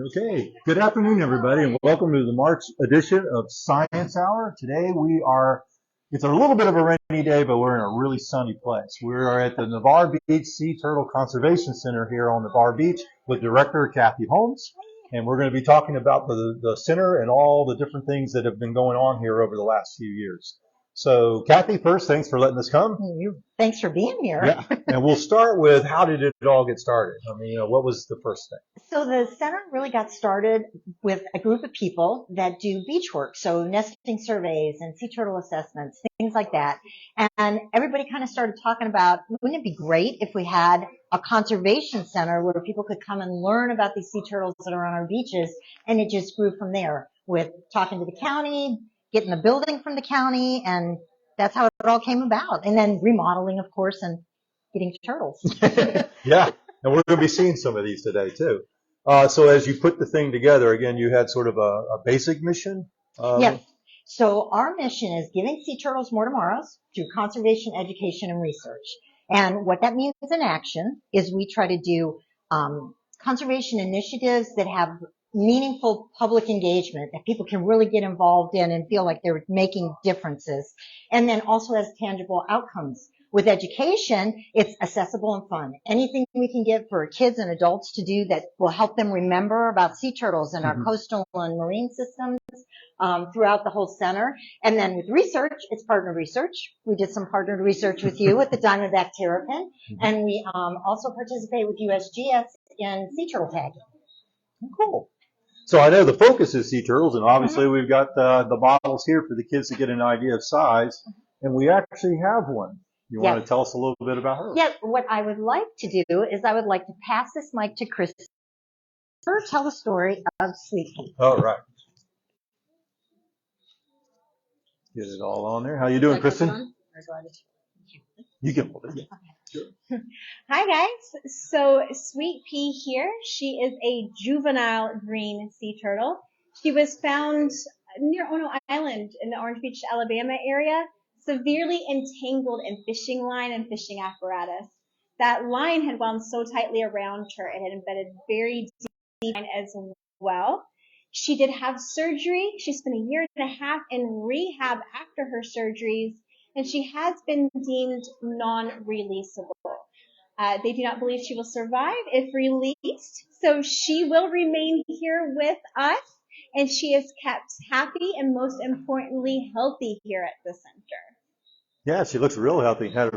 Okay, good afternoon, everybody, and welcome to the March edition of Science Hour. Today it's a little bit of a rainy day, but we're in a really sunny place. We are at the Navarre Beach Sea Turtle Conservation Center here on Navarre Beach with Director Kathy Holmes, and we're going to be talking about the center and all the different things that have been going on here over the last few years. So, Kathy, first, thanks for letting us come. Thanks for being here. Yeah, and we'll start with how did it all get started? I mean, what was the first thing? So the center really got started with a group of people that do beach work, so nesting surveys and sea turtle assessments, things like that. And everybody kind of started talking about, wouldn't it be great if we had a conservation center where people could come and learn about these sea turtles that are on our beaches? And it just grew from there with talking to the county, getting a building from the county, and that's how it all came about. And then remodeling, of course, and getting turtles. Yeah, and we're going to be seeing some of these today, too. So as you put the thing together, again, you had sort of a basic mission? Yes. So our mission is giving sea turtles more tomorrows through conservation, education, and research. And what that means in action is we try to do conservation initiatives that have meaningful public engagement that people can really get involved in and feel like they're making differences, and then also has tangible outcomes. With education, it's accessible and fun. Anything we can get for kids and adults to do that will help them remember about sea turtles and our coastal and marine systems throughout the whole center. And then with research, it's partner research. We did some partnered research with you at the Diamondback Terrapin, and we also participate with USGS in sea turtle tagging. Cool. So I know the focus is sea turtles, and obviously we've got the models here for the kids to get an idea of size, and we actually have one. You want to tell us a little bit about her? Yeah, what I would like to do is I would like to pass this mic to Chris. First, tell the story of Sweet Pea. All right. Get it all on there. How you doing, Kristen? You can hold it. Yeah. Sure. Hi, guys. So Sweet Pea here. She is a juvenile green sea turtle. She was found near Ono Island in the Orange Beach, Alabama area, severely entangled in fishing line and fishing apparatus. That line had wound so tightly around her, it had embedded very deep as well. She did have surgery. She spent a year and a half in rehab after her surgeries, and she has been deemed non-releasable. They do not believe she will survive if released, so she will remain here with us, and she is kept happy and, most importantly, healthy here at the center. Yeah, she looks real healthy. Had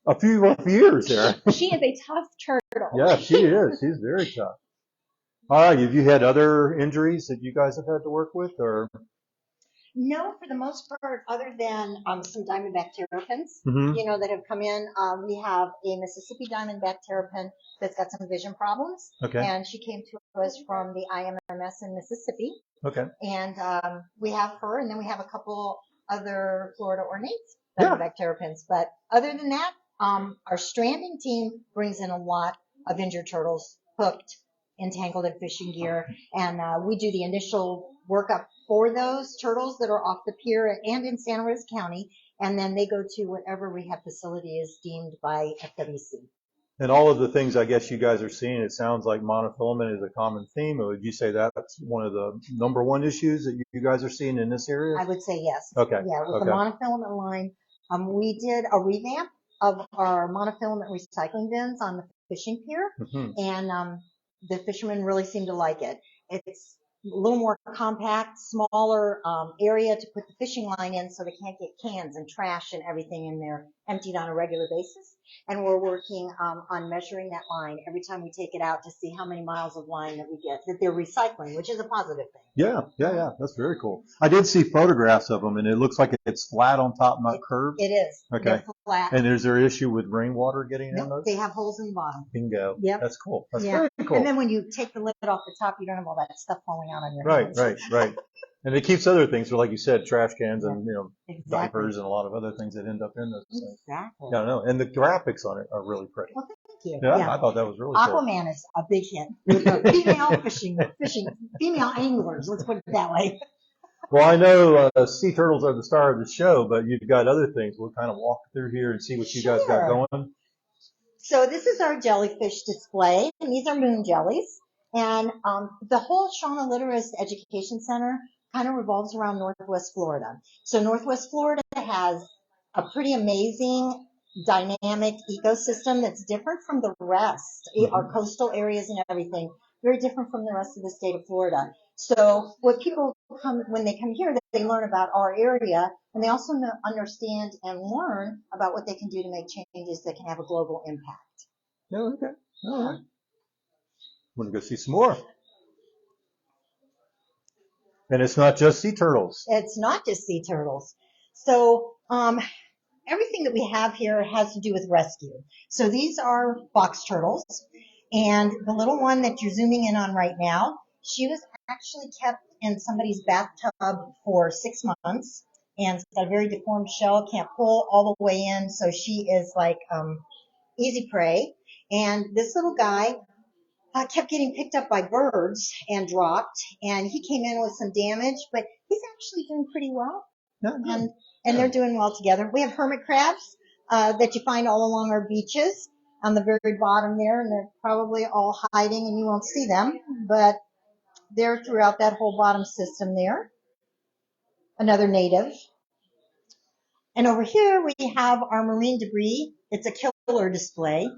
a few rough years there. She is a tough turtle. Yeah, she is. She's very tough. All right, have you had other injuries that you guys have had to work with, or? No, for the most part, other than some Diamondback Terrapins, that have come in. We have a Mississippi Diamondback Terrapin that's got some vision problems. Okay. And she came to us from the IMMS in Mississippi. Okay. And we have her, and then we have a couple other Florida ornates Diamondback Terrapins. But other than that, our stranding team brings in a lot of injured turtles, hooked, entangled in fishing gear, and we do the initial workup for those turtles that are off the pier and in Santa Rosa County, and then they go to whatever rehab facility is deemed by FWC. And all of the things I guess you guys are seeing, it sounds like monofilament is a common theme. Or would you say that's one of the number one issues that you guys are seeing in this area? I would say yes. Okay. Yeah, with the monofilament line, we did a revamp of our monofilament recycling bins on the fishing pier, and the fishermen really seem to like it. It's a little more compact, smaller area to put the fishing line in so they can't get cans and trash and everything in there emptied on a regular basis. And we're working on measuring that line every time we take it out to see how many miles of line that we get, that they're recycling, which is a positive thing. Yeah. That's very cool. I did see photographs of them, and it looks like it's flat on top, not curved. It is. Okay. They're flat. And is there an issue with rainwater getting in those? They have holes in the bottom. Bingo. Yep. That's cool. That's very cool. And then when you take the lid off the top, you don't have all that stuff falling out on your hands. Right. And it keeps other things, so like you said, trash cans and diapers and a lot of other things that end up in those things. Exactly. Yeah, I know. And the graphics on it are really pretty. Well, thank you. Yeah, I thought that was really cool. Aquaman is a big hit with the female female anglers. Let's put it that way. Well, I know sea turtles are the star of the show, but you've got other things. We'll kind of walk through here and see what you guys got going. So this is our jellyfish display, and these are moon jellies. And the whole Shauna Litterist Education Center kind of revolves around Northwest Florida. So Northwest Florida has a pretty amazing dynamic ecosystem that's different from the rest, our coastal areas and everything, very different from the rest of the state of Florida. So what people come, when they come here, they learn about our area, and they also understand and learn about what they can do to make changes that can have a global impact. Oh, okay. All right. Want to go see some more. And it's not just sea turtles. It's not just sea turtles. So everything that we have here has to do with rescue. So these are box turtles. And the little one that you're zooming in on right now, she was actually kept in somebody's bathtub for 6 months. And it's got a very deformed shell, can't pull all the way in. So she is like easy prey. And this little guy kept getting picked up by birds and dropped. And he came in with some damage, but he's actually doing pretty well. And they're doing well together. We have hermit crabs that you find all along our beaches on the very bottom there, and they're probably all hiding and you won't see them, but they're throughout that whole bottom system there. Another native. And over here we have our marine debris. It's a killer display,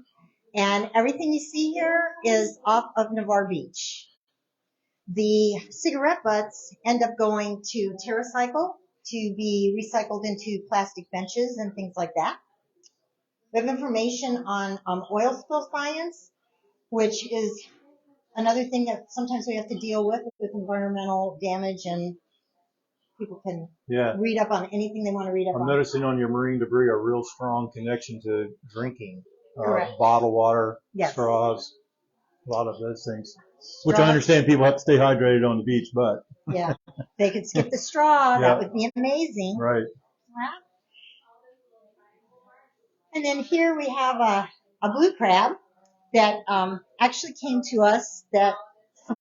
and everything you see here is off of Navarre Beach. The cigarette butts end up going to TerraCycle to be recycled into plastic benches and things like that. We have information on oil spill science, which is another thing that sometimes we have to deal with environmental damage, and people can read up on anything they want to read up on. I'm noticing on your marine debris a real strong connection to drinking. Correct. Bottled water, Yes. straws, a lot of those things. Which I understand people have to stay hydrated on the beach, but. Yeah, they could skip the straw. That would be amazing. Right. And then here we have a blue crab that actually came to us that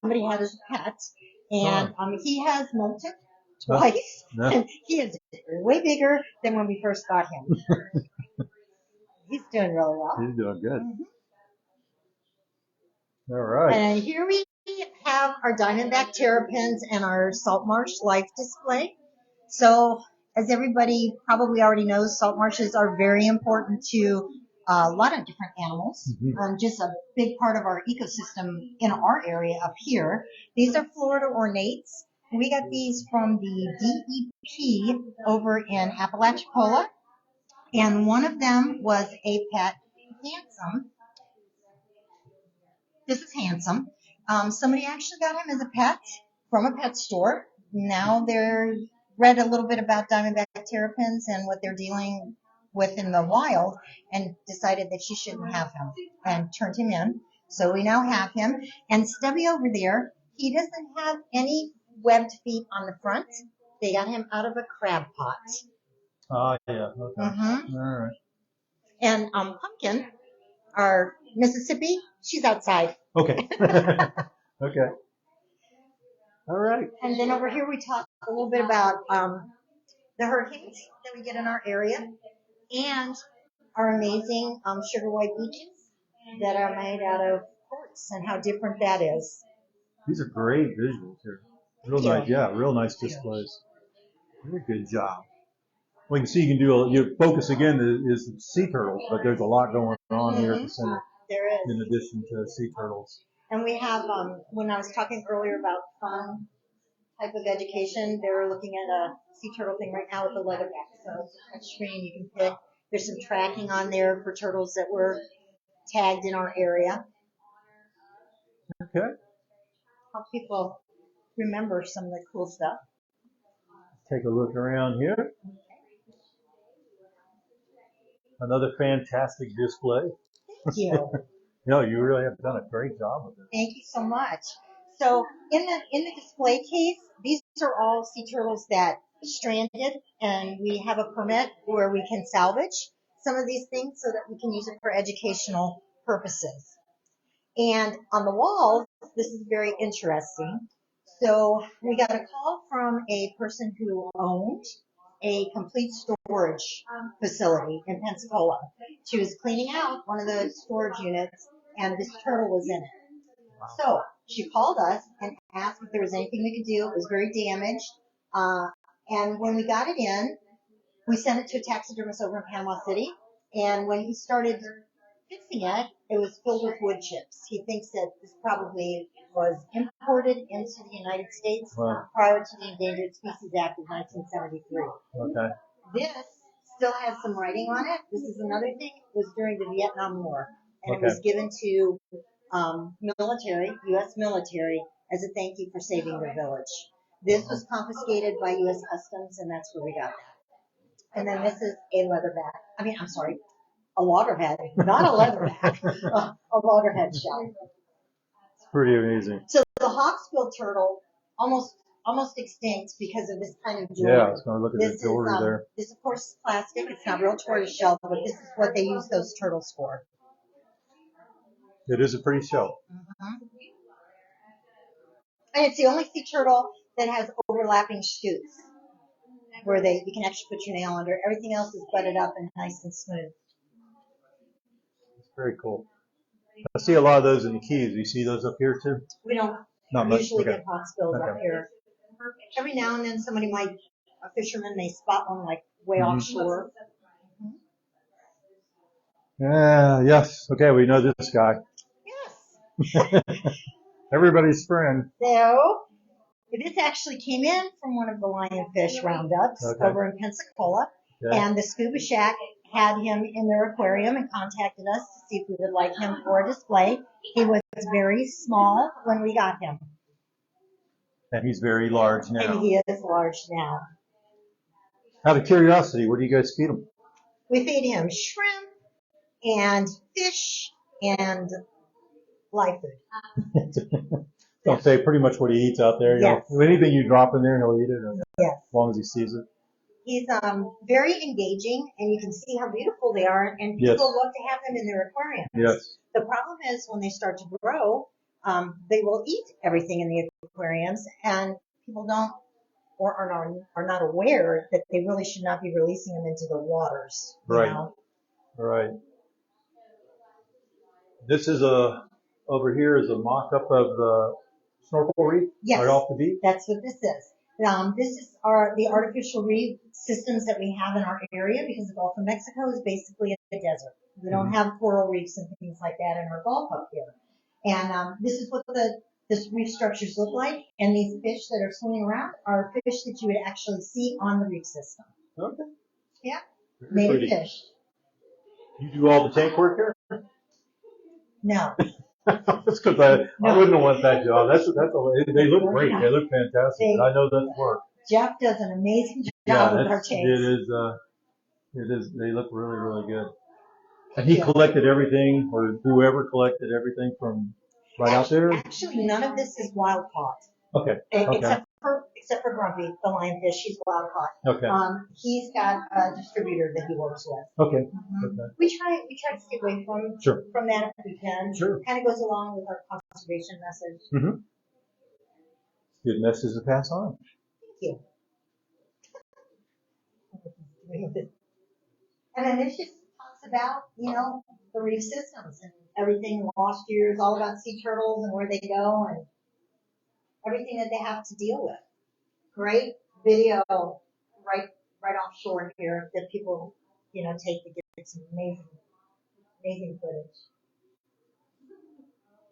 somebody had as a pet. And he has molted twice. And he is way bigger than when we first got him. He's doing really well. He's doing good. All right. And here we have our diamondback terrapins and our salt marsh life display. So as everybody probably already knows, salt marshes are very important to a lot of different animals. Just a big part of our ecosystem in our area up here. These are Florida ornates. We got these from the DEP over in Apalachicola. And one of them was a pet, Handsome. This is Handsome. Somebody actually got him as a pet from a pet store. Now they're read a little bit about diamondback terrapins and what they're dealing with in the wild, and decided that she shouldn't have him and turned him in. So we now have him. And Stubby over there, he doesn't have any webbed feet on the front. They got him out of a crab pot. Oh, yeah. Okay. All right. And Pumpkin, our Mississippi, she's outside. Okay. Okay. All right. And then over here we talk a little bit about the hurricanes that we get in our area and our amazing sugar white beaches that are made out of quartz and how different that is. These are great visuals here. Real nice, real nice displays. Very good job. Well, you can see you can do your focus again is sea turtles, but there's a lot going on here at the center. There is. In addition to sea turtles. And we have, when I was talking earlier about fun type of education, they were looking at a sea turtle thing right now with the leatherback. So touch screen, you can pick. There's some tracking on there for turtles that were tagged in our area. Okay. Help people remember some of the cool stuff. Take a look around here. Another fantastic display. Thank you. No, you really have done a great job with it. Thank you so much. So in the display case, these are all sea turtles that stranded, and we have a permit where we can salvage some of these things so that we can use it for educational purposes. And on the walls, this is very interesting. So we got a call from a person who owned a complete storage facility in Pensacola. She was cleaning out one of those storage units, and this turtle was in it. So she called us and asked if there was anything we could do. It was very damaged. And when we got it in, we sent it to a taxidermist over in Panama City. And when he started fixing it, it was filled with wood chips. He thinks that this probably was imported into the United States prior to the Endangered Species Act of 1973. Okay. This still has some writing on it. This is another thing. It was during the Vietnam War, and it was given to military, U.S. military, as a thank you for saving their village. This was confiscated by U.S. Customs, and that's where we got that. And then this is a leatherback. I'm sorry, a loggerhead, not a leatherback, a loggerhead shell. It's pretty amazing. So the hawksbill turtle, almost extinct because of this kind of jewelry. Yeah, I was going to look at the jewelry there. This, of course, is plastic. It's not real tortoise shell, but this is what they use those turtles for. It is a pretty shell. Mm-hmm. And it's the only sea turtle that has overlapping scutes, where you can actually put your nail under. Everything else is butted up and nice and smooth. It's very cool. I see a lot of those in the Keys. Do you see those up here too? We don't usually get hawksbills up here. Every now and then a fisherman may spot one like way offshore. Yes. Okay, we know this guy. Yes. Everybody's friend. So, this actually came in from one of the lionfish roundups over in Pensacola. Okay. And the Scuba Shack had him in their aquarium and contacted us to see if we would like him for a display. He was very small when we got him. And he's very large now. And he is large now. Out of curiosity, what do you guys feed him? We feed him shrimp and fish and live food. Don't say pretty much what he eats out there. Yes. You know, anything you drop in there, he'll eat it. Yes. As long as he sees it. He's very engaging, and you can see how beautiful they are, and people love to have them in their aquariums. Yes. The problem is when they start to grow, they will eat everything in the aquariums, and people don't or are not aware that they really should not be releasing them into the waters. Right. You know? Right. This is over here is a mock-up of the snorkel reef right off the beach. That's what this is. This is the artificial reef systems that we have in our area, because the Gulf of Mexico is basically a desert. We don't have coral reefs and things like that in our Gulf up here. And this is what this reef structures look like. And these fish that are swimming around are fish that you would actually see on the reef system. Okay. Yeah. Native fish. You do all the tank work here? No. That's because I wouldn't want that job. They look great. They look fantastic. I know that's work. Jeff does an amazing job with our tanks. It is. They look really, really good. And he collected everything, or whoever collected everything from out there? Actually, none of this is wild caught. Okay. Except for Grumpy, the lionfish, he's wild caught. Okay. He's got a distributor that he works with. Okay. Mm-hmm. Okay. We try to stay away from that if we can. Sure. Kind of goes along with our conservation message. Mm-hmm. Good message to pass on. Thank you. And then this just talks about, the reef systems and everything. Lost years, all about sea turtles and where they go and everything that they have to deal with. Great video right offshore here that people, take to get some amazing footage.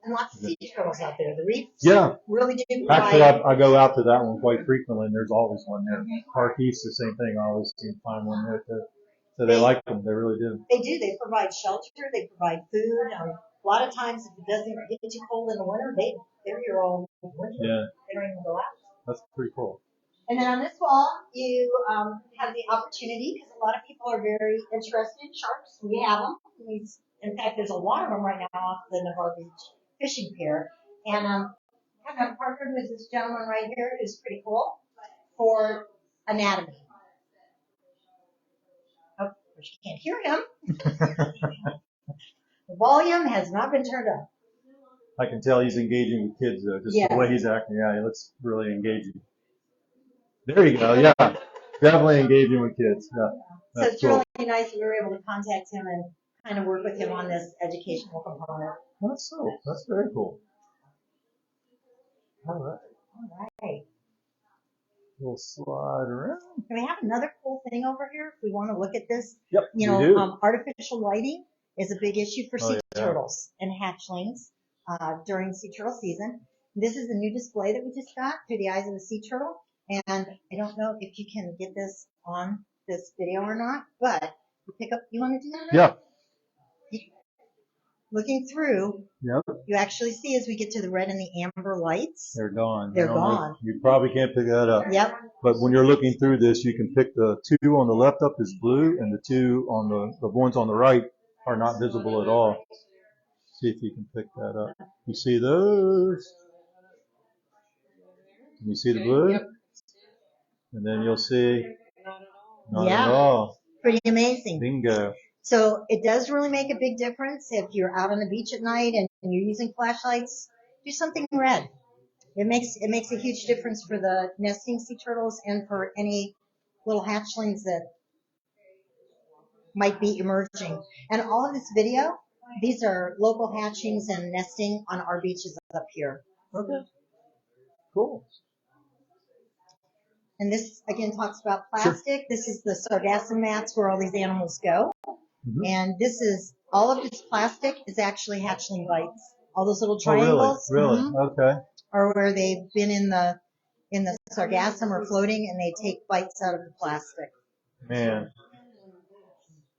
And lots of sea turtles out there. The reefs really do provide. Actually, I go out to that one quite frequently, and there's always one there. Park East, the same thing. I always seem to find one there too. So they like them. They really do. They do. They provide shelter. They provide food. A lot of times, if it doesn't get too cold in the winter, they're here all winter. Yeah. They don't even go out. That's pretty cool. And then on this wall, you have the opportunity, because a lot of people are very interested in sharks. We have them. In fact, there's a lot of them right now off the Navarre Beach fishing pier. And I've partnered with this gentleman right here who's pretty cool for anatomy. Oh, but you can't hear him. The volume has not been turned up. I can tell he's engaging with kids, though. Just the way he's acting. Yeah, he looks really engaging. There you go. Yeah, definitely engaging with kids. Yeah, so it's really nice that we were able to contact him and kind of work with him on this educational component. That's very cool. All right. All right. We'll slide around. And we have another cool thing over here. If we want to look at this, Yep, we do. artificial lighting is a big issue for sea Yeah. turtles and hatchlings during sea turtle season. This is a new display that we just got through the eyes of a sea turtle. And I don't know if you can get this on this video or not, but you want to do that? Yeah. Looking through, Yep. you actually see as we get to the red and the amber lights. They're gone. They're gone. You probably can't pick that up. Yep. But when you're looking through this, you can pick the two on the left up is blue, and the two on the ones on the right are not visible at all. See if you can pick that up. You see those? Can you see the blue? Yep. And then you'll see not at all. Pretty amazing. Bingo. So it does really make a big difference if you're out on the beach at night and you're using flashlights. Do something red. It makes a huge difference for the nesting sea turtles and for any little hatchlings that might be emerging. And all of this video, these are local hatchings and nesting on our beaches up here. Okay. Cool. And this again talks about plastic. Sure. This is the sargassum mats where all these animals go. Mm-hmm. And this is all of this plastic is actually hatchling bites. All those little triangles. Oh, really? Mm-hmm. Okay. Or where they've been in the sargassum or floating and they take bites out of the plastic. Man.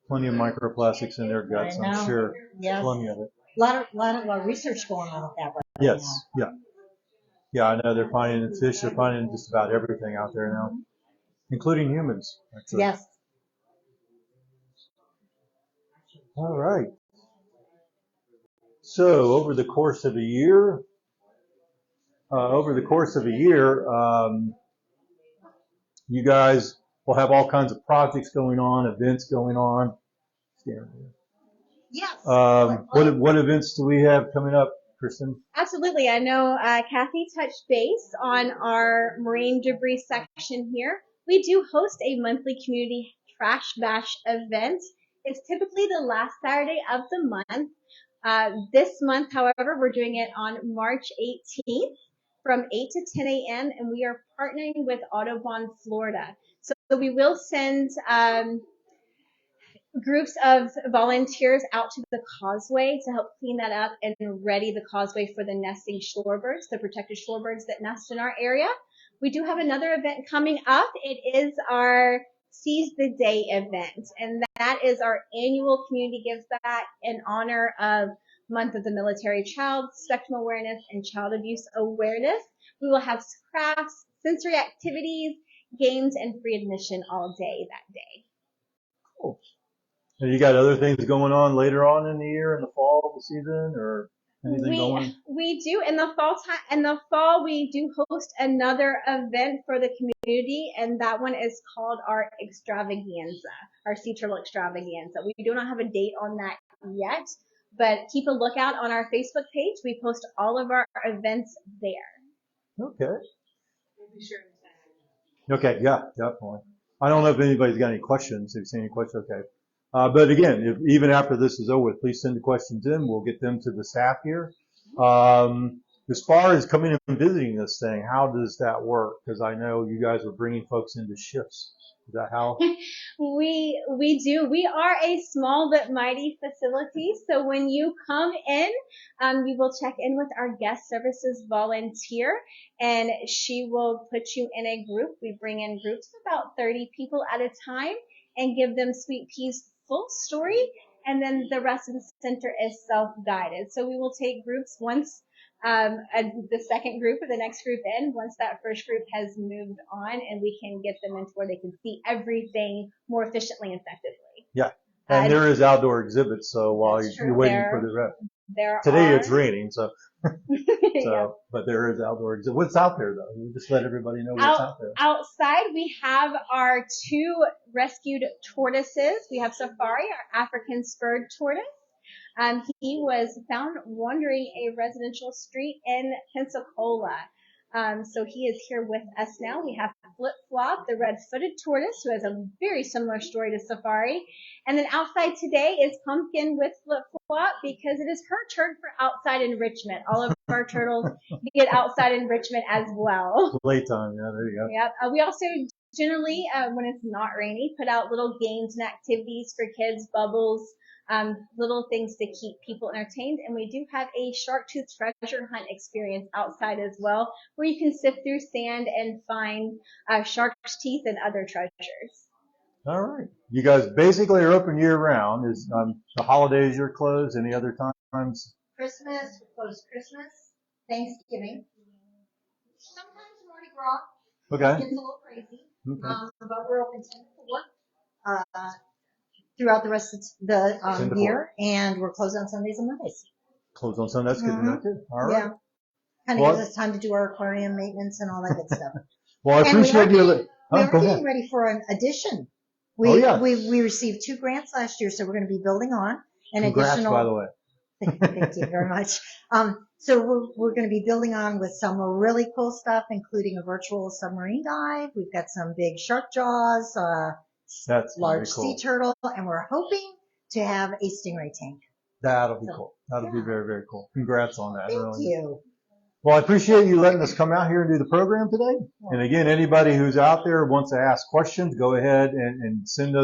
Plenty of microplastics in their guts, I'm sure. Yes. Plenty of it. A lot of research going on with that right yes. now. Yeah. Yeah, I know they're finding fish. They're finding just about everything out there now, including humans. Actually. Yes. All right. So over the course of a year, you guys will have all kinds of projects going on, events going on. Yes. What events do we have coming up, Kristen? Absolutely. I know Kathy touched base on our marine debris section here. We do host a monthly community trash bash event. It's typically the last Saturday of the month. This month, however, we're doing it on March 18th from 8 to 10 a.m. and we are partnering with Audubon, Florida. So we will send groups of volunteers out to the causeway to help clean that up and ready the causeway for the nesting shorebirds, the protected shorebirds that nest in our area. We do have another event coming up. It is our Seize the Day event, and that is our annual community gives back in honor of Month of the Military Child, Spectrum Awareness, and Child Abuse Awareness. We will have crafts, sensory activities, games, and free admission all day that day. Cool. And you got other things going on later on in the year, in the fall of the season, or anything going? We do in the fall time. In the fall, we do host another event for the community, and that one is called our Extravaganza, our Sea Turtle Extravaganza. We do not have a date on that yet, but keep a lookout on our Facebook page. We post all of our events there. Okay. We'll be sure to tag. Okay. Yeah, definitely. I don't know if anybody's got any questions. If you've seen any questions, okay. But again, even after this is over, please send the questions in. We'll get them to the staff here. As far as coming and visiting this thing, how does that work? Because I know you guys are bringing folks into shifts. Is that how? We do. We are a small but mighty facility. So when you come in, you will check in with our guest services volunteer, and she will put you in a group. We bring in groups of about 30 people at a time and give them Sweet Pea's full story, and then the rest of the center is self-guided. So we will take groups once the second group or the next group in, once that first group has moved on, and we can get them into where they can see everything more efficiently and effectively. Yeah, and there is outdoor exhibits, so while you're waiting for the rest. Today it's raining, so yeah. But there is outdoor exhibit. What's out there though? We just let everybody know what's out there. Outside we have our 2 rescued tortoises. We have Safari, our African spurred tortoise. He was found wandering a residential street in Pensacola. So he is here with us now. We have Flip Flop, the red-footed tortoise, who has a very similar story to Safari. And then outside today is Pumpkin with Flip Flop because it is her turn for outside enrichment. All of our turtles get outside enrichment as well. Playtime, yeah, there you go. Yep. We also generally, when it's not rainy, put out little games and activities for kids, bubbles, little things to keep people entertained. And we do have a shark tooth treasure hunt experience outside as well, where you can sift through sand and find shark's teeth and other treasures. All right. You guys basically are open year round. Is the holidays you're closed? Any other times? Christmas, we close Christmas, Thanksgiving, sometimes Mardi Gras. Okay. It gets a little crazy. Okay. But we're open 10 to 4 throughout the rest of the year, and we're closed on Sundays and Mondays. Closed on Sunday. That's good to know too. All right. Yeah. Kind of gives us time to do our aquarium maintenance and all that good stuff. Well, I appreciate you. We are getting ready for an addition. We received 2 grants last year, so we're going to be building on an Congrats, additional. by the way. Thank you very much. So we're going to be building on with some really cool stuff, including a virtual submarine dive. We've got some big shark jaws, That's large cool. sea turtle, and we're hoping to have a stingray tank. That'll be cool. That'll be very, very cool. Congrats on that. Thank you. Well, I appreciate you letting us come out here and do the program today. And again, anybody who's out there wants to ask questions, go ahead and send those